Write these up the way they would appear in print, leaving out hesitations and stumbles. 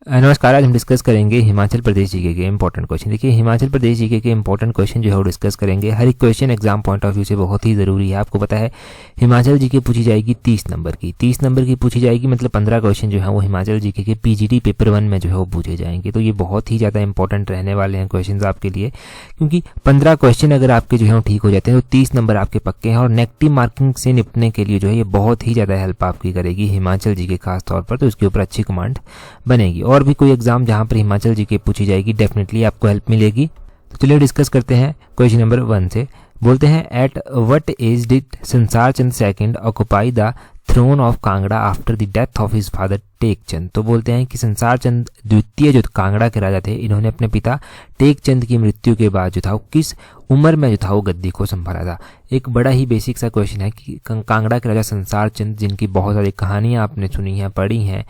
नमस्कार। आज हम डिस्कस करेंगे हिमाचल प्रदेश जीके के इंपॉर्टेंट क्वेश्चन। देखिए, हिमाचल प्रदेश जीके के इंपॉर्टेंट क्वेश्चन जो है वो डिस्कस करेंगे। हर एक question exam point of view से बहुत ही ज़रूरी है। आपको पता है हिमाचल जीके पूछी जाएगी 30 नंबर की। 30 नंबर की पूछी जाएगी, मतलब 15 क्वेश्चन जो है वो हिमाचल जीके के पीजीटी पेपर 1 में जो है वो पूछे जाएंगे। तो ये बहुत ही ज़्यादा इंपॉर्टेंट रहने वाले हैं क्वेश्चन आपके लिए, क्योंकि 15 क्वेश्चन अगर आपके जो है ठीक हो जाते हैं तो 30 नंबर आपके पक्के हैं। और नेगेटिव मार्किंग से निपटने के लिए जो है ये बहुत ही ज़्यादा हेल्प आपकी करेगी हिमाचल जीके खास तौर पर, तो इसके ऊपर अच्छी कमांड बनेगी। और भी कोई एग्जाम जहां पर हिमाचल जीके पूछी जाएगी डेफिनेटली आपको हेल्प मिलेगी। तो चलिए डिस्कस करते हैं क्वेश्चन नंबर 1 से। बोलते हैं, at what age did Sansar Chand second occupy the throne of Kangra after the death of his father Tek Chand. तो बोलते हैं कि संसार चंद द्वितीय जो कांगड़ा के राजा थे, इन्होंने अपने पिता टेक चंद की मृत्यु के बाद जो था वो किस उम्र में जो था वो गद्दी को संभाला था। एक बड़ा ही बेसिक सा क्वेश्चन है कि कांगड़ा के राजा संसार चंद, जिनकी बहुत सारी कहानियां आपने सुनी हैं, पढ़ी हैं,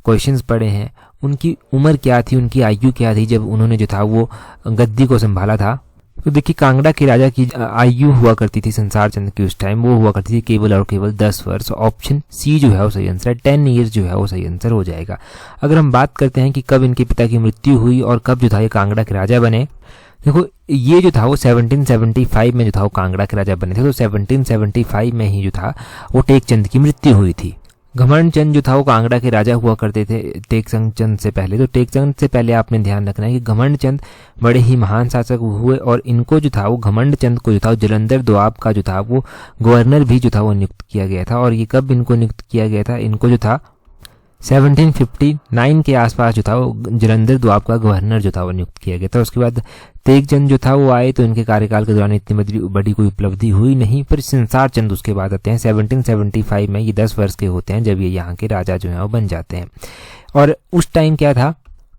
क्वेश्चंस पढ़े हैं, उनकी उम्र क्या थी, उनकी आयु क्या थी जब उन्होंने जो था वो गद्दी को संभाला था। तो देखिए, कांगड़ा के राजा की आयु हुआ करती थी संसार चंद की उस टाइम, वो हुआ करती थी केवल और केवल 10 वर्ष। ऑप्शन सी जो है वो सही आंसर है, 10 ईयर्स जो है वो सही आंसर हो जाएगा। अगर हम बात करते हैं कि कब इनके पिता की मृत्यु हुई और कब जो था ये कांगड़ा के राजा बने, देखो ये जो था वो 1775 में जो था वो कांगड़ा के राजा बने थे। तो 1775 में ही जो था वो टेक चंद की मृत्यु हुई थी। घमंड चंद जो था वो कांगड़ा के राजा हुआ करते थे टेक चंद से पहले। तो टेक चंद से पहले आपने ध्यान रखना है कि घमंड चंद बड़े ही महान शासक हुए और इनको जो था वो घमंड चंद को जो था जलंधर दोआब का जो था वो गवर्नर भी जो था वो नियुक्त किया गया था। और ये कब इनको नियुक्त किया गया था, इनको जो था 1759 के आसपास जो था वो जलंधर दोआब का गवर्नर जो था वो नियुक्त किया गया था। उसके बाद तेग चंद जो था वो आए, तो इनके कार्यकाल के दौरान इतनी बड़ी कोई उपलब्धि हुई नहीं। पर संसार चंद उसके बाद आते हैं 1775 में। ये 10 वर्ष के होते हैं जब ये यहाँ के राजा जो है वो बन जाते हैं। और उस टाइम क्या था,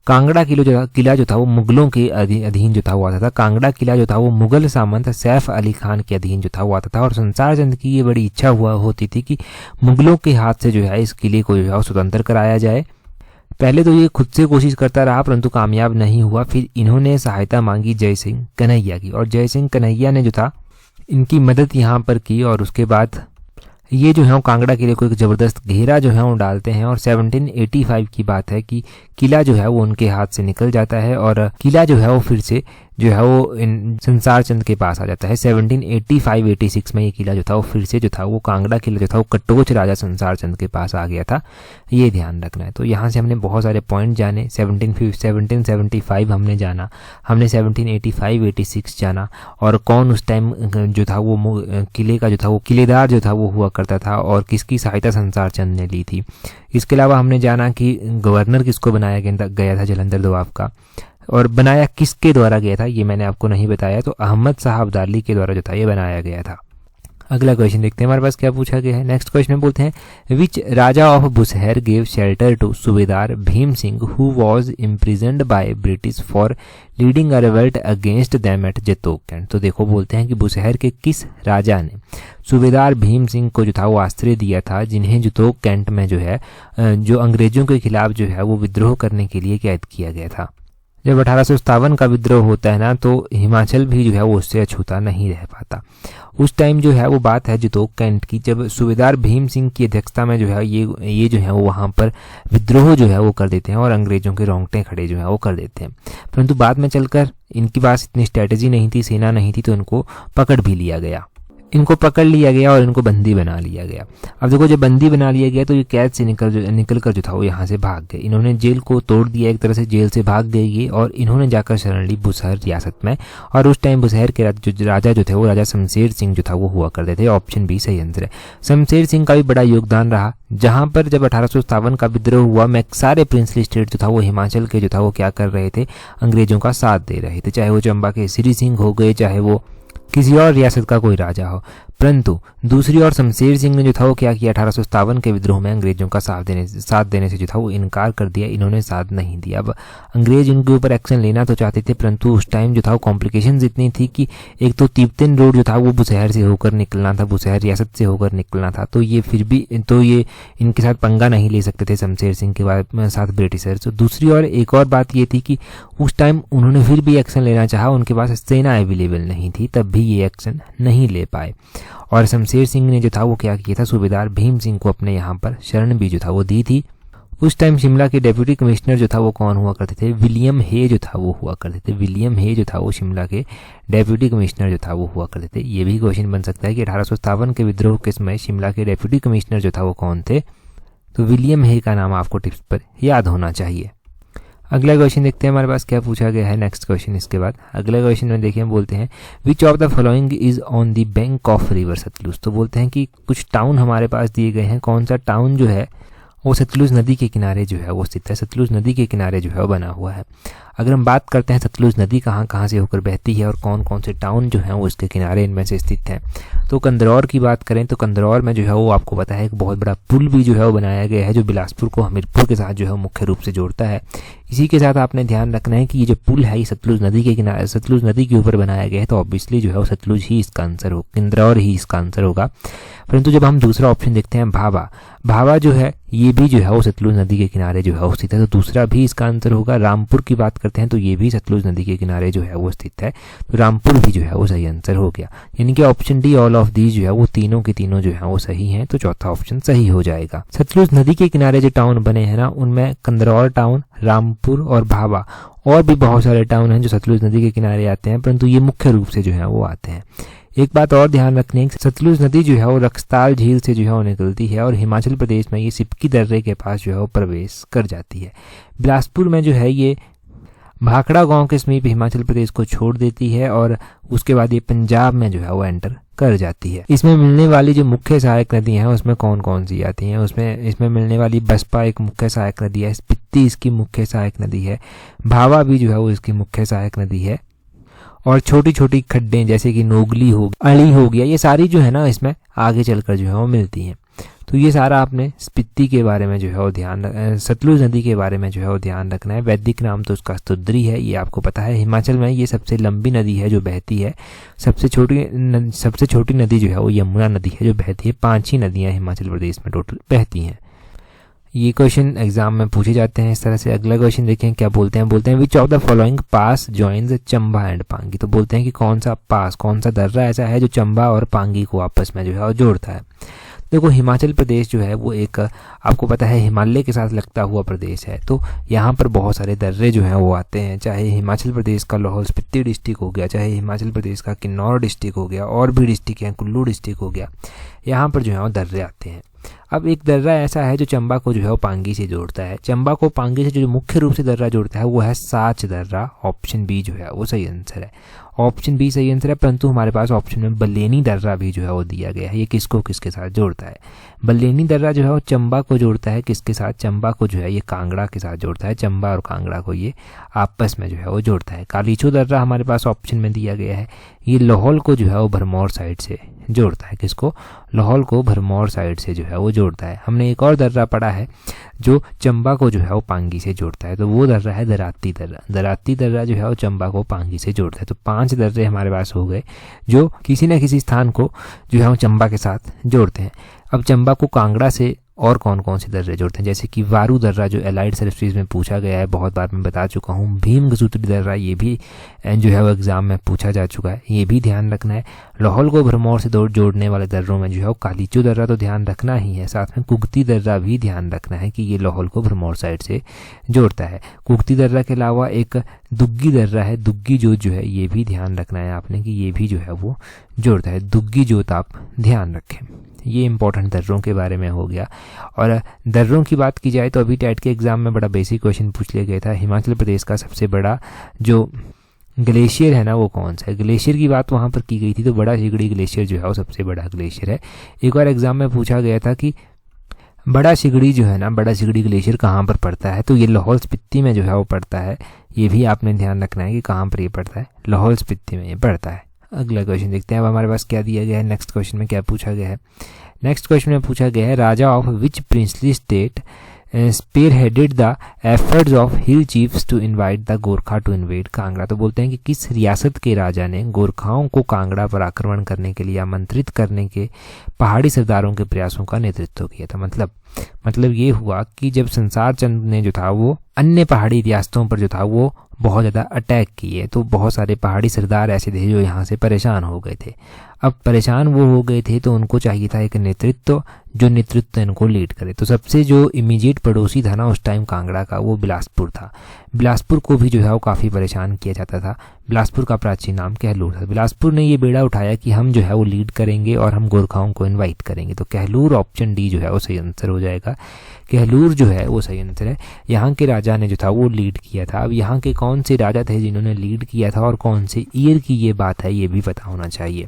कांगड़ा किला जो था वो मुगलों के अधीन जो था वो आता था। कांगड़ा किला जो था वो मुगल सामंत सैफ अली खान के अधीन जो था वो आता था। और संसार चंद की ये बड़ी इच्छा हुआ होती थी कि मुगलों के हाथ से जो है इस किले को जो है स्वतंत्र कराया जाए। पहले तो ये खुद से कोशिश करता रहा परंतु कामयाब नहीं हुआ। फिर इन्होंने सहायता मांगी जय सिंह कन्हैया की, और जय सिंह कन्हैया ने जो था इनकी मदद यहाँ पर की। और उसके बाद ये जो है वो कांगड़ा किले को एक ज़बरदस्त घेरा जो है वो डालते हैं। और 1785 की बात है कि किला जो है वो उनके हाथ से निकल जाता है और किला जो है वो फिर से जो है वो संसार चंद के पास आ जाता है। 1785-86 में ये किला जो था वो फिर से जो था वो कांगड़ा किला जो था वो कटोच राजा संसार चंद के पास आ गया था। ये ध्यान रखना है। तो यहाँ से हमने बहुत सारे पॉइंट जाने। 1775 हमने जाना, हमने 1785-86 जाना, और कौन उस टाइम जो था वो किले का जो था वो किलेदार जो था वो हुआ करता था और किसकी सहायता संसार चंद ने ली थी। इसके अलावा हमने जाना कि गवर्नर किसको बनाया गया था जलंधर दोआब का, और बनाया किसके द्वारा गया था ये मैंने आपको नहीं बताया। तो अहमद शाह अब्दाली के द्वारा जो था ये बनाया गया था। अगला क्वेश्चन देखते हैं हमारे पास क्या पूछा गया है। नेक्स्ट क्वेश्चन में बोलते हैं, which raja of Bushahr gave shelter to subedar Bhim Singh who was imprisoned by British for leading a revolt against them at Jutogh cantt. तो देखो बोलते हैं कि बुशहर के किस राजा ने सूबेदार भीम सिंह को जो था वो आश्रय दिया था, जिन्हें जतोक कैंट में जो है जो अंग्रेजों के खिलाफ जो है वो विद्रोह करने के लिए कैद किया गया था। जब 1857 का विद्रोह होता है ना, तो हिमाचल भी जो है वो उससे अछूता नहीं रह पाता। उस टाइम जो है वो बात है जतोक कैंट की, जब सूबेदार भीम सिंह की अध्यक्षता में जो है ये जो है वो वहाँ पर विद्रोह जो है वो कर देते हैं और अंग्रेजों के रोंगटे खड़े जो है वो कर देते हैं। परंतु बाद में चलकर इनके पास इतनी स्ट्रैटेजी नहीं थी, सेना नहीं थी, तो इनको पकड़ भी लिया गया। इनको पकड़ लिया गया और इनको बंदी बना लिया गया। अब देखो, जब बंदी बना लिया गया तो ये कैद से निकल कर जो था वो यहाँ से भाग गए। इन्होंने जेल को तोड़ दिया, एक तरह से जेल से भाग गए ये, और इन्होंने जाकर शरण ली बुशहर रियासत में। और उस टाइम बुशहर के राजा जो थे वो राजा शमशेर सिंह जो था वो हुआ करते थे। ऑप्शन बी सही आंसर है। शमशेर सिंह का भी बड़ा योगदान रहा, जहाँ पर जब 1857 का विद्रोह हुआ में सारे प्रिंसली स्टेट जो था वो हिमाचल के जो था वो क्या कर रहे थे, अंग्रेजों का साथ दे रहे थे। चाहे वो चंबा के श्री सिंह हो गए, चाहे वो किसी और रियासत का कोई राजा हो। परंतु दूसरी ओर शमशेर सिंह ने जो था वो क्या किया, 1857 के विद्रोह में अंग्रेजों का साथ देने से जो था वो इनकार कर दिया। इन्होंने साथ नहीं दिया। अब अंग्रेज इनके ऊपर एक्शन लेना तो चाहते थे, परंतु उस टाइम जो था वो कॉम्प्लिकेशंस इतनी थी कि एक तो तिब्बतन रोड जो था वो बुशहर से होकर निकलना था, बुशहर रियासत से होकर निकलना था। तो ये फिर भी ये इनके साथ पंगा नहीं ले सकते थे शमशेर सिंह के साथ ब्रिटिशर्स। तो दूसरी ओर एक और बात ये थी कि उस टाइम उन्होंने फिर भी एक्शन लेना चाहा, उनके पास सेना अवेलेबल नहीं थी, तब भी ये एक्शन नहीं ले पाए। और शमशेर सिंह ने जो था वो क्या किया था, सूबेदार भीम सिंह को अपने यहाँ पर शरण भी जो था वो दी थी। उस टाइम शिमला के डेप्यूटी कमिश्नर जो था वो कौन हुआ करते थे, विलियम हे जो था वो हुआ करते थे। विलियम हे जो था वो शिमला के डेप्यूटी कमिश्नर जो था वो हुआ करते थे। ये भी क्वेश्चन बन सकता है कि 1857 के विद्रोह के समय शिमला के डेप्यूटी कमिश्नर जो था वो कौन थे, तो विलियम हे का नाम आपको टिप्स पर याद होना चाहिए। अगला क्वेश्चन देखते हैं हमारे पास क्या पूछा गया है। नेक्स्ट क्वेश्चन इसके बाद अगले क्वेश्चन में देखिए हम बोलते हैं which of the following is on the bank of river Sutlej. तो बोलते हैं कि कुछ टाउन हमारे पास दिए गए हैं, कौन सा टाउन जो है वो सतलुज नदी के किनारे जो है वो स्थित है, सतलुज नदी के किनारे जो है वो बना हुआ है। अगर हम बात करते हैं सतलुज नदी कहाँ कहाँ से होकर बहती है और कौन कौन से टाउन जो हैं वो इसके किनारे इनमें से स्थित हैं, तो कंदरौर की बात करें तो कंदरौर में जो है वो आपको पता है एक बहुत बड़ा पुल भी जो है वो बनाया गया है जो बिलासपुर को हमीरपुर के साथ जो है मुख्य रूप से जोड़ता है। इसी के साथ आपने ध्यान रखना है कि ये जो पुल है ये सतलुज नदी के किनारे सतलुज नदी के ऊपर बनाया गया है, तो ऑब्वियसली जो है वो सतलुज ही इसका आंसर हो, कंदरौर ही इसका आंसर होगा। परंतु जब हम दूसरा ऑप्शन देखते हैं भाभा, भाभा जो है ये भी जो है वो सतलुज नदी के किनारे जो है वो स्थित है, तो दूसरा भी इसका आंसर होगा। रामपुर की बात करते हैं तो ये भी सतलुज नदी के किनारे जो है वो स्थित है, तो रामपुर भी जो है वो सही आंसर हो गया। यानी कि option D all of these जो है वो तीनों के तीनों जो है वो सही हैं, तो चौथा ऑप्शन सही हो जाएगा। सतलुज नदी के किनारे जो टाउन बने हैं ना उनमें कंदरौर टाउन, रामपुर और भाभा और भी बहुत सारे टाउन हैं जो सतलुज नदी के किनारे आते हैं, परंतु ये मुख्य रूप से जो है वो आते हैं। एक बात और ध्यान रखनी है, सतलुज नदी जो है वो रक्सताल झील से जो है वो निकलती है और हिमाचल प्रदेश में ये सिपकी दर्रे के पास जो है वो प्रवेश कर जाती है। बिलासपुर में जो है ये भाखड़ा गांव के समीप हिमाचल प्रदेश को छोड़ देती है और उसके बाद ये पंजाब में जो है वो एंटर कर जाती है। इसमें मिलने वाली जो मुख्य सहायक नदियां हैं उसमें कौन कौन सी आती हैं, इसमें मिलने वाली बसपा एक मुख्य सहायक नदी है, स्पीति इसकी मुख्य सहायक नदी है, भावा भी जो है वो इसकी मुख्य सहायक नदी है, और छोटी छोटी खड्डें जैसे कि नोगली हो अली हो गया, ये सारी जो है ना इसमें आगे चलकर जो है वो मिलती हैं। तो ये सारा आपने स्पीति के बारे में जो है वो ध्यान, सतलुज नदी के बारे में जो है वो ध्यान रखना है। वैदिक नाम तो उसका स्तुद्री है, ये आपको पता है। हिमाचल में ये सबसे लंबी नदी है जो बहती है, सबसे छोटी नदी जो है वो यमुना नदी है जो बहती है। 5 ही नदियाँ हिमाचल प्रदेश में टोटल बहती हैं। ये क्वेश्चन एग्जाम में पूछे जाते हैं इस तरह से। अगला क्वेश्चन देखें क्या बोलते हैं which of the following pass joins Chamba and Pangi. तो बोलते हैं कि कौन सा पास, कौन सा दर्रा ऐसा है जो चंबा और पांगी को आपस में जो है वो जोड़ता है। देखो हिमाचल प्रदेश जो है वो एक आपको पता है हिमालय के साथ लगता हुआ प्रदेश है, तो यहाँ पर बहुत सारे दर्रे जो हैं वो आते हैं, चाहे हिमाचल प्रदेश का लाहौल स्पीति डिस्ट्रिक्ट हो गया, चाहे हिमाचल प्रदेश का किन्नौर डिस्ट्रिक्ट हो गया, और भी डिस्ट्रिक्ट हैं, कुल्लू डिस्ट्रिक्ट हो गया, यहाँ पर जो है वो दर्रे आते हैं। अब एक दर्रा ऐसा है जो चंबा को जो है वो पांगी से जोड़ता है। चंबा को पांगी से जो मुख्य रूप से दर्रा जोड़ता है वो है साच दर्रा। ऑप्शन बी जो है वो सही आंसर है, ऑप्शन बी सही आंसर है। परंतु हमारे पास ऑप्शन में बलेनी दर्रा भी जो है वो दिया गया है। ये किसको किसके साथ जोड़ता है? बलेनी दर्रा जो है वो चंबा को जोड़ता है, किसके साथ? चंबा को जो है ये कांगड़ा के साथ जोड़ता है। चंबा और कांगड़ा को ये आपस में जो है वो जोड़ता है। कालीचो दर्रा हमारे पास ऑप्शन में दिया गया है, ये लाहौल को जो है वो भरमौर साइड से जोड़ता है। किसको? लाहौल को भरमौर साइड से जो है वो जोड़ता है। हमने एक और दर्रा पढ़ा है जो चंबा को जो है वो पांगी से जोड़ता है, तो वो दर्रा है दराती दर्रा। दराती दर्रा जो है वो चंबा को पांगी से जोड़ता है। तो 5 दर्रे हमारे पास हो गए जो किसी न किसी स्थान को जो है वो चंबा के साथ जोड़ते हैं। अब चंबा को कांगड़ा से और कौन कौन से दर्रे जोड़ते हैं? जैसे कि वारू दर्रा जो एलाइड सर्विसेज में पूछा गया है, बहुत बार मैं बता चुका हूँ। भीम गसूत्री दर्रा ये भी जो है वो एग्जाम में पूछा जा चुका है, ये भी ध्यान रखना है। लाहौल को भरमौर से जोड़ने वाले दर्रों में जो है वो कालीचो दर्रा तो ध्यान रखना ही है, साथ में कुगती दर्रा भी ध्यान रखना है कि ये लाहौल को भरमौर साइड से जोड़ता है। कुगती दर्रा के अलावा एक दुग्गी दर्रा है, दुग्गी जोत जो है ये भी ध्यान रखना है आपने कि ये भी जो है वो जोड़ता है। दुग्गी जोत आप ध्यान रखें। ये इंपॉर्टेंट दर्रों के बारे में हो गया। और दर्रों की बात की जाए तो अभी टेट के एग्जाम में बड़ा बेसिक क्वेश्चन पूछ लिया गया था, हिमाचल प्रदेश का सबसे बड़ा जो ग्लेशियर है ना वो कौन सा है? ग्लेशियर की बात वहाँ पर की गई थी, तो बड़ा सिगड़ी ग्लेशियर जो है वो सबसे बड़ा ग्लेशियर है। एक और एग्जाम में पूछा गया था कि बड़ा सिगड़ी जो है ना, बड़ा सिगड़ी ग्लेशियर कहाँ पर पड़ता है? तो ये लाहौल स्पीति में जो है वो पड़ता है। ये भी आपने ध्यान रखना है कि कहाँ पर ये पड़ता है, लाहौल स्पीति में ये पड़ता है। अगला क्वेश्चन देखते हैं अब हमारे पास क्या दिया गया है। नेक्स्ट क्वेश्चन में क्या पूछा गया है? नेक्स्ट क्वेश्चन में पूछा गया है raja of which princely state spearheaded the efforts of hill chiefs to invite the Gorkha to invade Kangra. तो बोलते हैं कि किस रियासत के राजा ने गोरखाओं को कांगड़ा पर आक्रमण करने के लिए आमंत्रित करने के पहाड़ी सरदारों के प्रयासों का नेतृत्व किया था। मतलब ये हुआ कि जब संसार चंद ने जो था वो अन्य पहाड़ी रियासतों पर जो था वो बहुत ज़्यादा अटैक किए। तो बहुत सारे पहाड़ी सरदार ऐसे थे जो यहाँ से परेशान हो गए थे। अब परेशान वो हो गए थे तो उनको चाहिए था एक नेतृत्व, जो नेतृत्व इनको लीड करे। तो सबसे जो इमीडिएट पड़ोसी था ना उस टाइम कांगड़ा का, वो बिलासपुर था। बिलासपुर को भी जो है वो काफ़ी परेशान किया जाता था। बिलासपुर का प्राचीन नाम कहलूर था। बिलासपुर ने ये बेड़ा उठाया कि हम जो है वो लीड करेंगे और हम गोरखाओं को इनवाइट करेंगे। तो कहलूर ऑप्शन डी जो है वो सही आंसर हो जाएगा। कहलूर जो है वो सही आंसर है। यहाँ के राजा ने जो था वो लीड किया था। अब यहाँ के कौन से राजा थे जिन्होंने लीड किया था और कौन से ईयर की ये बात है, ये भी पता होना चाहिए।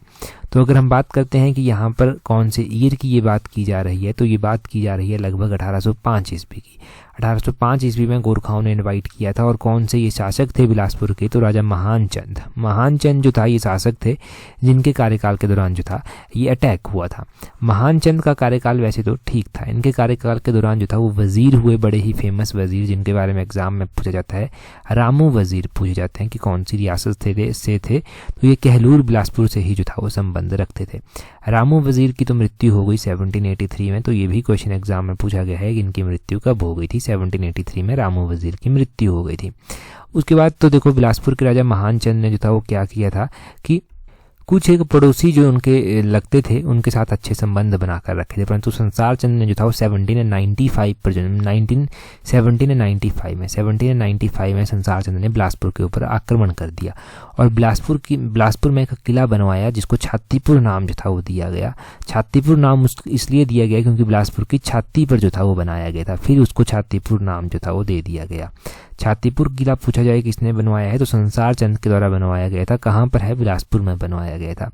तो अगर हम बात करते हैं कि यहाँ पर कौन से ईयर की ये बात की जा रही है, तो ये बात की जा रही है लगभग 1805 ईस्वी की। 1805 ईस्वी में गोरखाओं ने इनवाइट किया था। और कौन से ये शासक थे बिलासपुर के, तो राजा महानचंद। महानचंद जो था ये शासक थे जिनके कार्यकाल के दौरान जो था ये अटैक हुआ था। महानचंद का कार्यकाल वैसे तो ठीक था। इनके कार्यकाल के दौरान जो था वो वजीर हुए, बड़े ही फेमस वजीर जिनके बारे में एग्जाम में पूछा जाता है। रामू वजीर पूछे जाते हैं कि कौन सी रियासत से थे, तो ये कहलूर बिलासपुर से ही जो था वो संबंध रखते थे। रामू वजीर की तो मृत्यु हो गई 1783 में। तो ये भी क्वेश्चन एग्जाम में पूछा गया है कि इनकी मृत्यु कब हो गई थी। 1783 में रामू वजीर की मृत्यु हो गई थी। उसके बाद तो देखो बिलासपुर के राजा महानचंद ने जो था वो क्या किया था कि कुछ एक पड़ोसी जो उनके लगते थे उनके साथ अच्छे संबंध बनाकर रखे थे। परंतु संसार चंद ने जो था वो 1795 पर जन्म 1795 में संसार चंद ने बिलासपुर के ऊपर आक्रमण कर दिया और बिलासपुर में एक किला बनवाया जिसको छातीपुर नाम जो था वो दिया गया। छातीपुर नाम इसलिए दिया गया क्योंकि बिलासपुर की छाती पर जो था वो बनाया गया था, फिर उसको छातीपुर नाम जो था वो दे दिया गया। छातीपुर किला पूछा जाए किसने बनवाया है, तो संसार चंद के द्वारा बनवाया गया था। कहाँ पर है, बिलासपुर में बनवाया गया था।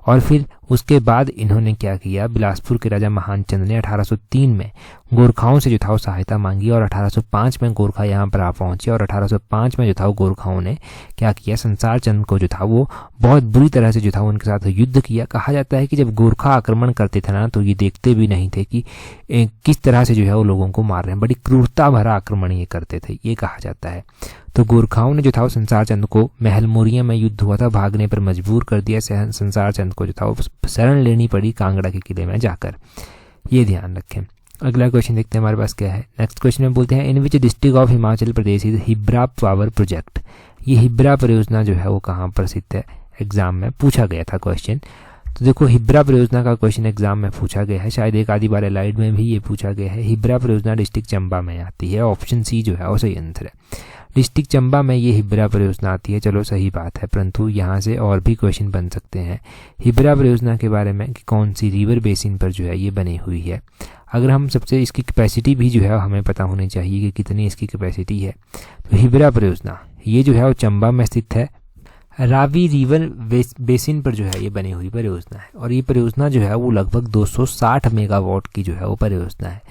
और फिर उसके बाद इन्होंने क्या किया, बिलासपुर के राजा महानचंद ने 1803 में गोरखाओं से जो था वो सहायता मांगी और 1805 में गोरखा यहाँ पर आ पहुंचे और 1805 में जो था वो गोरखाओं ने क्या किया, संसार चंद को जो था वो बहुत बुरी तरह से जो था उनके साथ युद्ध किया। कहा जाता है कि जब गोरखा आक्रमण करते थे ना तो ये देखते भी नहीं थे कि किस तरह से जो है वो लोगों को मार रहे हैं, बड़ी क्रूरता भरा आक्रमण ये करते थे, ये कहा जाता है। तो गोरखाओं ने जो था वो संसार चंद को महल मोरिया में युद्ध हुआ था, भागने पर मजबूर कर दिया। संसार चंद को जो था वो शरण लेनी पड़ी कांगड़ा के किले में जाकर, ये ध्यान रखें। अगला क्वेश्चन देखते हैं हमारे पास क्या है। नेक्स्ट क्वेश्चन में बोलते हैं in which district of Himachal Pradesh is Hibra power project. ये हिब्रा परियोजना जो है वो कहाँ पर स्थित है, एग्जाम में पूछा गया था क्वेश्चन। तो देखो हिब्रा परियोजना का क्वेश्चन एग्जाम में पूछा गया है, शायद एक आधी बार एलाइड में भी ये पूछा गया है। हिब्रा परियोजना डिस्ट्रिक्ट चंबा में आती है, ऑप्शन सी जो है वो सही आंसर है। डिस्ट्रिक्ट चंबा में ये हिब्रा परियोजना आती है, चलो सही बात है, परंतु यहाँ से और भी क्वेश्चन बन सकते हैं हिब्रा परियोजना के बारे में कि कौन सी रिवर बेसिन पर जो है ये बनी हुई है। अगर हम सबसे इसकी कैपेसिटी भी जो है हमें पता होनी चाहिए कि कितनी इसकी कैपेसिटी है। तो हिब्रा परियोजना ये जो है वो चंबा में स्थित है, रावी रिवर बेसिन पर जो है ये बनी हुई परियोजना है। और ये परियोजना जो है वो लगभग 260 मेगावाट की जो है वो परियोजना है,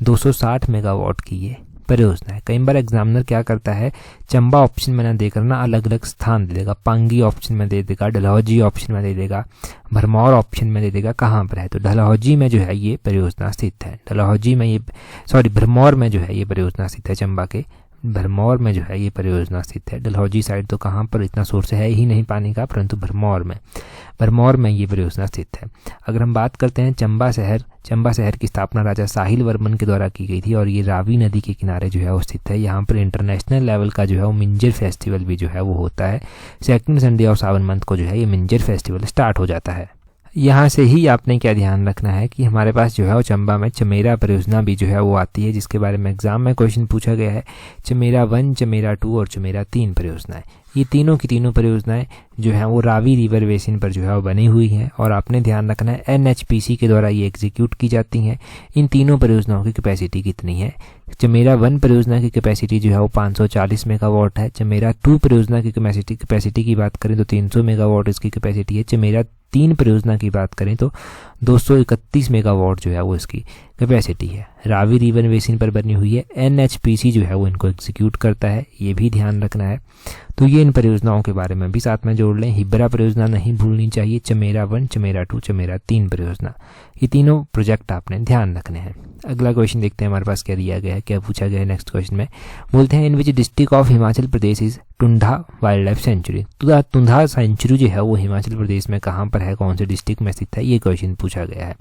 260 मेगावाट की ये परियोजना है। कई बार एग्जामिनर क्या करता है, चंबा ऑप्शन में ना देकर ना अलग अलग स्थान दे देगा, पांगी ऑप्शन में दे देगा, डलहौजी ऑप्शन में दे देगा, भरमौर ऑप्शन में दे देगा, कहाँ पर है। तो डलहौजी में जो है ये परियोजना स्थित है, डलहौजी में ये भरमौर में जो है ये परियोजना स्थित है, चंबा के भरमौर में जो है ये परियोजना स्थित है। डलहौजी साइड तो कहाँ पर, इतना सोर्स है ही नहीं पानी का, परंतु भरमौर में ये परियोजना स्थित है। अगर हम बात करते हैं चंबा शहर की स्थापना राजा साहिल वर्मन के द्वारा की गई थी और ये रावी नदी के किनारे जो है वो स्थित है। यहाँ पर इंटरनेशनल लेवल का जो है वो मिंजर फेस्टिवल भी जो है वो होता है। सेकंड संडे ऑफ सावन मंथ को जो है ये मिंजर फेस्टिवल स्टार्ट हो जाता है। यहाँ से ही आपने क्या ध्यान रखना है कि हमारे पास जो है वो चंबा में चमेरा परियोजना भी जो है वो आती है, जिसके बारे में एग्जाम में क्वेश्चन पूछा गया है। चमेरा 1, चमेरा 2 और चमेरा 3 परियोजनाएं, ये तीनों की तीनों परियोजनाएं जो हैं वो रावी रिवर बेसिन पर जो है वो बनी हुई हैं और आपने ध्यान रखना है NHPC के द्वारा ये एग्जीक्यूट की जाती हैं। इन तीनों परियोजनाओं की कैपेसिटी कितनी है, चमेरा 1 परियोजना की कैपेसिटी जो है वो 540 मेगावाट है। चमेरा 2 परियोजना की कैपेसिटी की बात करें तो 300 मेगावाट इसकी कैपेसिटी है। चमेरा 3 परियोजना की बात करें तो 231 मेगावाट जो है वो इसकी कैपेसिटी है। रावी रिवर बेसिन पर बनी हुई है, NHPC जो है वो इनको एग्जीक्यूट करता है, ये भी ध्यान रखना है। तो ये इन परियोजनाओं के बारे में भी साथ में जोड़ लें। हिब्रा परियोजना नहीं भूलनी चाहिए, चमेरा 1, चमेरा 2, चमेरा 3 परियोजना, ये तीनों प्रोजेक्ट आपने ध्यान रखने हैं। अगला क्वेश्चन देखते हैं हमारे पास क्या दिया गया है, क्या पूछा गया है। नेक्स्ट क्वेश्चन में बोलते हैं in which district of Himachal Pradesh is Tunda wildlife sanctuary. Tunda sanctuary जो है वो हिमाचल प्रदेश में कहाँ पर है, कौन से डिस्ट्रिक्ट में स्थित है, ये क्वेश्चन पूछा गया है।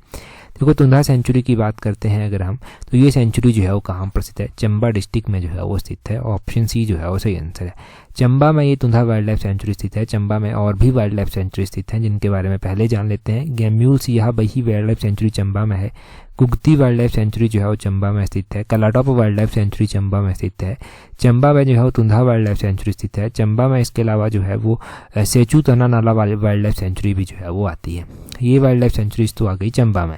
देखो तुंधा सेंचुरी की बात करते हैं अगर हम, तो ये सेंचुरी जो है वो कहाँ पर स्थित है, चंबा डिस्ट्रिक्ट में जो है वो स्थित है। ऑप्शन सी जो है वो सही आंसर है। चंबा में ये तुंधा वाइल्ड लाइफ सेंचुरी स्थित है। चंबा में और भी वाइल्ड लाइफ सेंचुरी स्थित हैं जिनके बारे में पहले जान लेते हैं। गैम्यूल सियाह बही वाइल्ड लाइफ सेंचुरी चंबा में है। कुगती वाइल्ड लाइफ सेंचुरी जो है वो चंबा में स्थित है। कलाटॉप वाइल्ड लाइफ सेंचुरी चंबा में स्थित है। चंबा में जो है वो तुंधा वाइल्ड लाइफ सेंचुरी स्थित है। चंबा में इसके अलावा जो है वो सेचू तना नाला वाइल्ड लाइफ सेंचुरी भी जो है वो आती है। ये वाइल्ड लाइफ सेंचुरीज तो आ गई चंबा में।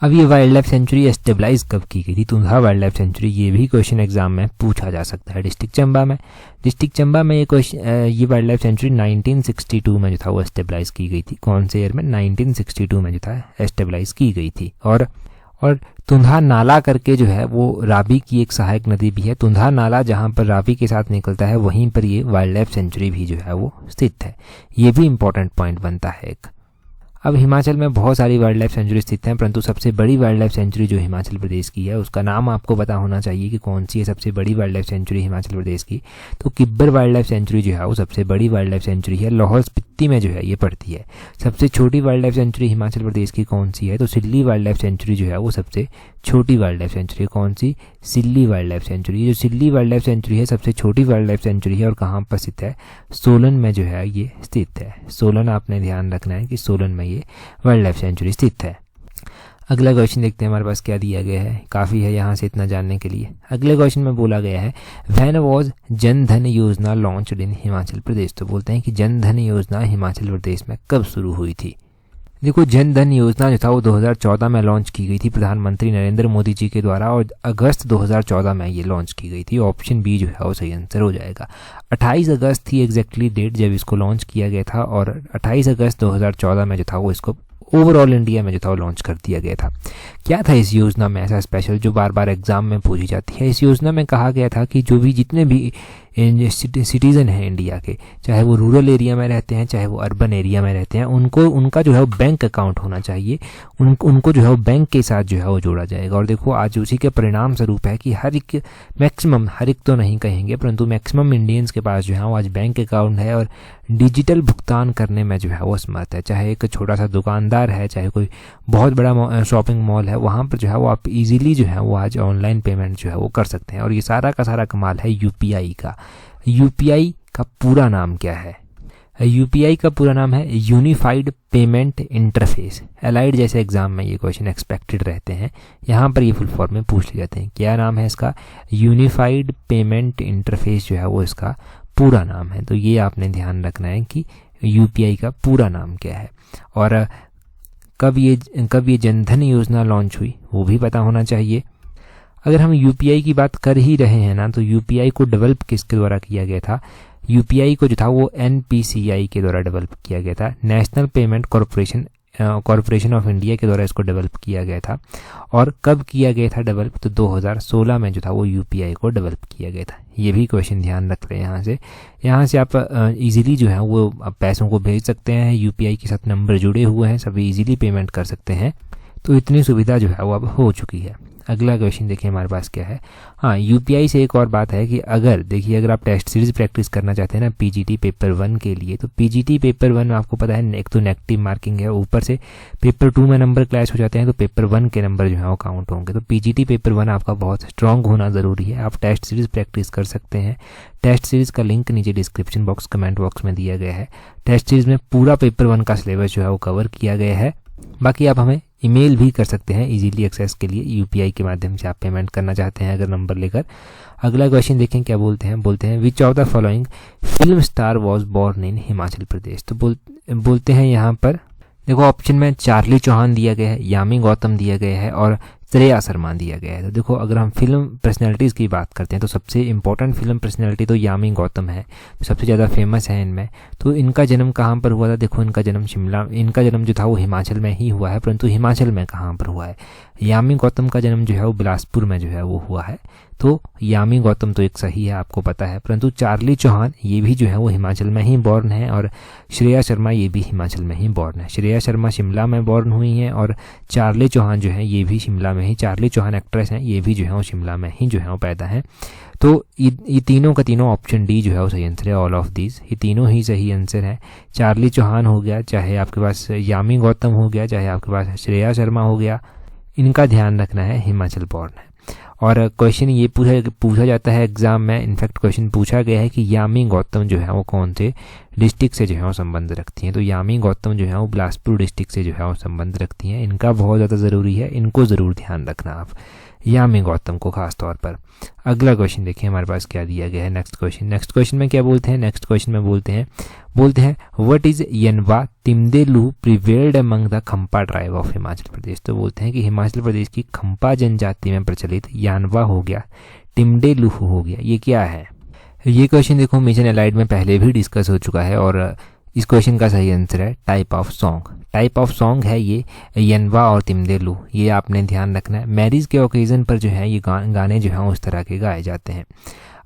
अब ये वाइल्ड लाइफ सेंचुरी एस्टेबलाइज कब की गई थी, तुंधा वाइल्ड लाइफ सेंचुरी, ये भी क्वेश्चन एग्जाम में पूछा जा सकता है। डिस्ट्रिक्ट चंबा में, डिस्ट्रिक्ट चंबा में ये वाइल्ड लाइफ सेंचुरी 1962 में जो था वो एस्टेबलाइज की गई थी। कौन से ईयर में, 1962 में जो था एस्टेबलाइज की गई थी। और तुंधा नाला करके जो है वो रावी की एक सहायक नदी भी है। तुंधा नाला जहाँ पर रावी के साथ निकलता है वहीं पर ये वाइल्ड लाइफ सेंचुरी भी जो है वो स्थित है। ये भी इंपॉर्टेंट पॉइंट बनता है एक। अब हिमाचल में बहुत सारी वाइल्ड लाइफ सेंचुरी स्थित हैं, परंतु सबसे बड़ी वाइल्ड लाइफ सेंचुरी जो हिमाचल प्रदेश की है उसका नाम आपको पता होना चाहिए कि कौन सी है सबसे बड़ी wild life sanctuary Himachal Pradesh की। तो किब्बर वाइल्ड लाइफ सेंचुरी जो है वो सबसे बड़ी वाइल्ड लाइफ सेंचुरी है, लाहौल स्पीति में जो है ये पड़ती है। सबसे छोटी wild life sanctuary Himachal Pradesh की कौन सी है, तो सिल्ली वाइल्ड लाइफ सेंचुरी जो है वो सबसे छोटी वाइल्ड लाइफ सेंचुरी। कौन सी, सिल्ली वाइल्ड लाइफ सेंचुरी। जो सिल्ली वाइल्ड लाइफ सेंचुरी है सबसे छोटी वाइल्ड लाइफ सेंचुरी है और कहाँ पर स्थित है, सोलन में जो है ये स्थित है। सोलन आपने ध्यान रखना है कि सोलन में ये वाइल्ड लाइफ सेंचुरी स्थित है। अगला क्वेश्चन देखते हैं हमारे पास क्या दिया गया है, काफ़ी है यहाँ से इतना जानने के लिए। अगले क्वेश्चन में बोला गया है व्हेन वाज जन धन योजना लॉन्च्ड इन हिमाचल प्रदेश। तो बोलते हैं कि जन धन योजना हिमाचल प्रदेश में कब शुरू हुई थी। देखो जन धन योजना जो था वो 2014 में लॉन्च की गई थी प्रधानमंत्री नरेंद्र मोदी जी के द्वारा और अगस्त 2014 में ये लॉन्च की गई थी। ऑप्शन बी जो है वो सही आंसर हो जाएगा। 28 अगस्त थी एग्जैक्टली डेट जब इसको लॉन्च किया गया था और 28 अगस्त 2014 में जो था वो इसको ओवरऑल इंडिया में जो था वो लॉन्च कर दिया गया था। क्या था इस योजना में ऐसा स्पेशल जो बार बार एग्जाम में पूछी जाती है। इस योजना में कहा गया था कि जो भी जितने भी सिटीज़न हैं इंडिया के, चाहे वो रूरल एरिया में रहते हैं चाहे वो अर्बन एरिया में रहते हैं, उनको उनका जो है वो बैंक अकाउंट होना चाहिए। उनको जो है वो बैंक के साथ जो है वो जोड़ा जाएगा। और देखो आज उसी के परिणाम स्वरूप है कि हर एक मैक्सिमम, हर एक तो नहीं कहेंगे परंतु मैक्सिमम इंडियंस के पास जो है वो आज बैंक अकाउंट है और डिजिटल भुगतान करने में जो है वो समर्थ है। चाहे एक छोटा सा दुकानदार है, चाहे कोई बहुत बड़ा शॉपिंग मॉल है, वहाँ पर जो है वो आप इजीली जो है वो आज ऑनलाइन पेमेंट जो है वो कर सकते हैं। और ये सारा का सारा कमाल है यूपीआई का। यूपीआई का पूरा नाम क्या है? यूपीआई का पूरा नाम है यूनिफाइड पेमेंट इंटरफेस। एलाइड जैसे एग्जाम में ये क्वेश्चन एक्सपेक्टेड रहते हैं, यहाँ पर ये फुल फॉर्म में पूछ ले जाते हैं। क्या नाम है इसका? यूनिफाइड पेमेंट इंटरफेस जो है वो इसका पूरा नाम है। तो ये आपने ध्यान रखना है कि यूपीआई का पूरा नाम क्या है। और कब ये जनधन योजना लॉन्च हुई वो भी पता होना चाहिए। अगर हम यूपीआई की बात कर ही रहे हैं ना, तो यूपीआई को डेवलप किसके द्वारा किया गया था? यूपीआई को जो था वो एनपीसीआई के द्वारा डेवलप किया गया था। National payment corporation of India के द्वारा इसको डेवलप किया गया था। और कब किया गया था डेवलप? तो 2016 में जो था वो यूपीआई को डेवलप किया गया था। ये भी क्वेश्चन ध्यान रख रहे हैं। यहाँ से आप इजीली जो है वो पैसों को भेज सकते हैं। यूपीआई के साथ नंबर जुड़े हुए हैं, सभी इजीली पेमेंट कर सकते हैं। तो इतनी सुविधा जो है वो अब हो चुकी है। अगला क्वेश्चन देखिए हमारे पास क्या है। हाँ, यूपीआई से एक और बात है कि अगर आप टेस्ट सीरीज प्रैक्टिस करना चाहते हैं ना पीजीटी पेपर 1 के लिए, तो पीजीटी पेपर 1 में आपको पता है एक तो नेगेटिव मार्किंग है, ऊपर से पेपर 2 में नंबर क्लैश हो जाते हैं तो पेपर 1 के नंबर जो है वो काउंट होंगे। तो पीजीटी पेपर 1 आपका बहुत स्ट्रांग होना ज़रूरी है। आप टेस्ट सीरीज प्रैक्टिस कर सकते हैं। टेस्ट सीरीज का लिंक नीचे डिस्क्रिप्शन बॉक्स कमेंट बॉक्स में दिया गया है। टेस्ट सीरीज में पूरा पेपर 1 का सिलेबस जो है वो कवर किया गया है। बाकी आप हमें ईमेल भी कर सकते हैं इजीली एक्सेस के लिए। यूपीआई के माध्यम से आप पेमेंट करना चाहते हैं अगर नंबर लेकर। अगला क्वेश्चन देखें क्या बोलते हैं which of the following film star was born in Himachal Pradesh. तो बोलते हैं यहाँ पर देखो ऑप्शन में चार्ली चौहान दिया गया है, यामी गौतम दिया गया है और श्रेया शर्मा दिया गया है। तो देखो अगर हम फिल्म पर्सनैलिटीज़ की बात करते हैं तो सबसे इंपॉर्टेंट फिल्म पर्सनैलिटी तो यामी गौतम है, सबसे ज़्यादा फेमस है इनमें। तो इनका जन्म कहाँ पर हुआ था? देखो इनका जन्म जो था वो हिमाचल में ही हुआ है, परंतु हिमाचल में कहाँ पर हुआ है? यामी गौतम का जन्म जो है वो बिलासपुर में जो है वो हुआ है। तो यामी गौतम तो एक सही है, आपको पता है। परंतु चार्ली चौहान ये भी जो है वो हिमाचल में ही बॉर्न है और श्रेया शर्मा ये भी हिमाचल में ही बॉर्न है। श्रेया शर्मा शिमला में बॉर्न हुई हैं और चार्ली चौहान जो है ये भी शिमला में ही, चार्ली चौहान एक्ट्रेस हैं, ये भी जो है वो शिमला में ही जो है वो पैदा हैं। तो ये तीनों का तीनों ऑप्शन डी जो है वो सही आंसर है। ऑल ऑफ दीज, ये तीनों ही सही आंसर है। चार्ली चौहान हो गया, चाहे आपके पास यामी गौतम हो गया, चाहे आपके पास श्रेया शर्मा हो गया, इनका ध्यान रखना है, हिमाचल बोर्न है। और क्वेश्चन ये पूछा जाता है एग्जाम में, इनफैक्ट क्वेश्चन पूछा गया है कि यामी गौतम जो है वो कौन से डिस्ट्रिक्ट से जो है वो संबंध रखती हैं। तो यामी गौतम जो है वो बिलासपुर डिस्ट्रिक्ट से जो है वो संबंध रखती हैं। इनका बहुत ज़्यादा ज़रूरी है, इनको ज़रूर ध्यान रखना आप, यामी गौतम को खास तौर पर। अगला क्वेश्चन देखिए हमारे पास क्या दिया गया है। नेक्स्ट क्वेश्चन में क्या बोलते हैं, नेक्स्ट क्वेश्चन में बोलते हैं व्हाट इज यनवा तिमदेलू prevailed among the Khampa tribe of Himachal Pradesh. तो बोलते हैं कि हिमाचल प्रदेश की खम्पा जनजाति में प्रचलित यानवा हो गया, तिमदेलू हो गया, ये क्या है। ये क्वेश्चन देखो मिशन एलाइड में पहले भी डिस्कस हो चुका है और इस क्वेश्चन का सही आंसर है type of song. Type of song है ये यनवा और तिमदेलू, ये आपने ध्यान रखना है। मैरिज के ओकेज़न पर जो है ये गाने जो हैं उस तरह के गाए जाते हैं।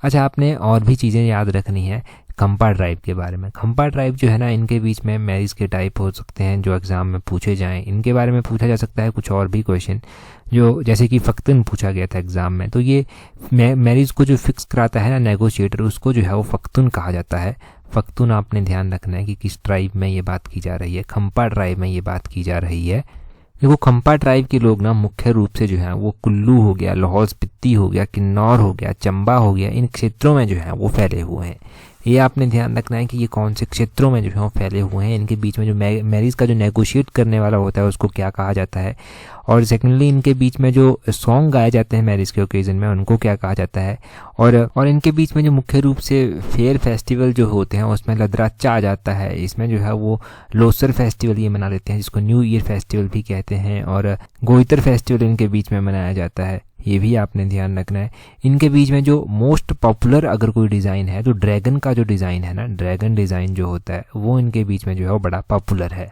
अच्छा, आपने और भी चीज़ें याद रखनी है खम्पा ट्राइब के बारे में। खम्पा ट्राइब जो है ना, इनके बीच में मैरिज के टाइप हो सकते हैं जो एग्ज़ाम में पूछे जाएं, इनके बारे में पूछा जा सकता है कुछ और भी क्वेश्चन, जो जैसे कि फ़क्तन पूछा गया था एग्ज़ाम में। तो ये मैरिज को जो फिक्स कराता है ना नेगोशिएटर, उसको जो है वो फ़क्तन कहा जाता है। फ़क्तन आपने ध्यान रखना है कि किस ट्राइब में ये बात की जा रही है, खम्पा ट्राइब में ये बात की जा रही है। देखो खम्पा ट्राइब के लोग ना मुख्य रूप से जो है वो कुल्लू हो गया, लाहौल स्पीति हो गया, किन्नौर हो गया, चंबा हो गया, इन क्षेत्रों में जो है वो फैले हुए हैं। ये आपने ध्यान रखना है कि ये कौन से क्षेत्रों में जो है वो फैले हुए हैं। इनके बीच में जो मैरिज का जो नेगोशिएट करने वाला होता है उसको क्या कहा जाता है, और सेकेंडली इनके बीच में जो सॉन्ग गाए जाते हैं मैरिज के ओकेज़न में उनको क्या कहा जाता है। और इनके बीच में जो मुख्य रूप से फेयर फेस्टिवल जो होते हैं उसमें लदराचा आ जाता है। इसमें जो है वो लोसर फेस्टिवल ये मना लेते हैं जिसको न्यू ईयर फेस्टिवल भी कहते हैं, और गोइतर फेस्टिवल इनके बीच में मनाया जाता है, ये भी आपने ध्यान रखना है। इनके बीच में जो मोस्ट पॉपुलर अगर कोई डिज़ाइन है तो ड्रैगन का जो डिज़ाइन है ना, ड्रैगन डिज़ाइन जो होता है वो इनके बीच में जो है वो बड़ा पॉपुलर है।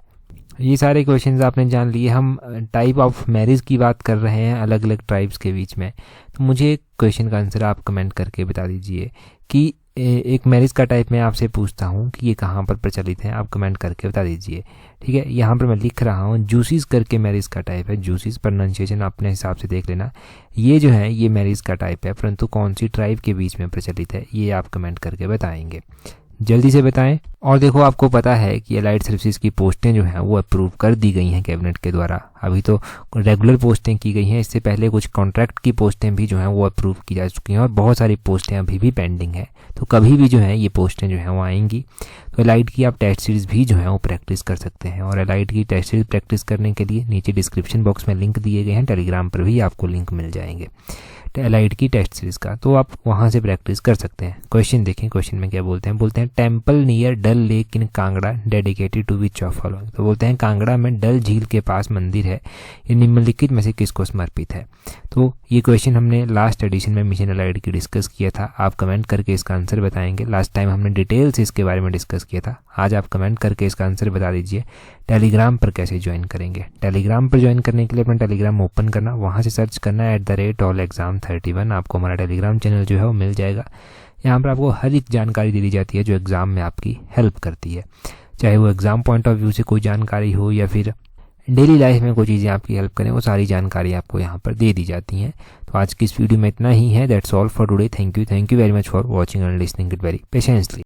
ये सारे क्वेश्चंस आपने जान लिए। हम टाइप ऑफ मैरिज की बात कर रहे हैं अलग अलग ट्राइब्स के बीच में। तो मुझे क्वेश्चन का आंसर आप कमेंट करके बता दीजिए कि एक मैरिज का टाइप मैं आपसे पूछता हूँ कि ये कहाँ पर प्रचलित है, आप कमेंट करके बता दीजिए। ठीक है, यहाँ पर मैं लिख रहा हूँ जूसीज करके मैरिज का टाइप है। जूसीज प्रोनाउंसिएशन अपने हिसाब से देख लेना। ये जो है ये मैरिज का टाइप है, परंतु कौन सी ट्राइब के बीच में प्रचलित है ये आप कमेंट करके बताएंगे, जल्दी से बताएं। और देखो आपको पता है कि एलाइड सर्विसेज की पोस्टें जो हैं वो अप्रूव कर दी गई हैं कैबिनेट के द्वारा। अभी तो रेगुलर पोस्टें की गई हैं, इससे पहले कुछ कॉन्ट्रैक्ट की पोस्टें भी जो हैं वो अप्रूव की जा चुकी हैं और बहुत सारी पोस्टें अभी भी पेंडिंग है। तो कभी भी जो है ये पोस्टें जो हैं वो आएंगी। तो एलाइड की आप टेस्ट सीरीज़ भी जो है वो प्रैक्टिस कर सकते हैं, और एलाइड की टेस्ट सीरीज़ प्रैक्टिस करने के लिए नीचे डिस्क्रिप्शन बॉक्स में लिंक दिए गए हैं, टेलीग्राम पर भी आपको लिंक मिल जाएंगे एलाइड की टेस्ट सीरीज़ का, तो आप वहाँ से प्रैक्टिस कर सकते हैं। क्वेश्चन देखें, क्वेश्चन में क्या बोलते हैं temple near Dal lake in Kangra dedicated to which of following. तो बोलते हैं कांगड़ा में डल झील के पास मंदिर है, ये निम्नलिखित में से किसको समर्पित है। तो ये क्वेश्चन हमने लास्ट एडिशन में मिशन एलाइड की डिस्कस किया था, आप कमेंट करके इसका आंसर बताएंगे। लास्ट टाइम हमने डिटेल से इसके बारे में डिस्कस किया था, आज आप कमेंट करके इसका आंसर बता दीजिए। टेलीग्राम पर कैसे ज्वाइन करेंगे, टेलीग्राम पर ज्वाइन करने के लिए अपना टेलीग्राम ओपन करना, वहाँ से सर्च करना @allexam31, आपको हमारा टेलीग्राम चैनल जो है वो मिल जाएगा। यहाँ पर आपको हर एक जानकारी दे दी जाती है जो एग्ज़ाम में आपकी हेल्प करती है, चाहे वो एग्ज़ाम पॉइंट ऑफ व्यू से कोई जानकारी हो या फिर डेली लाइफ में कोई चीज़ें आपकी हेल्प करें, वो सारी जानकारी आपको यहाँ पर दे दी जाती हैं। तो आज की इस वीडियो में इतना ही है। That's all for today. Thank you very much for watching and listening it very patiently.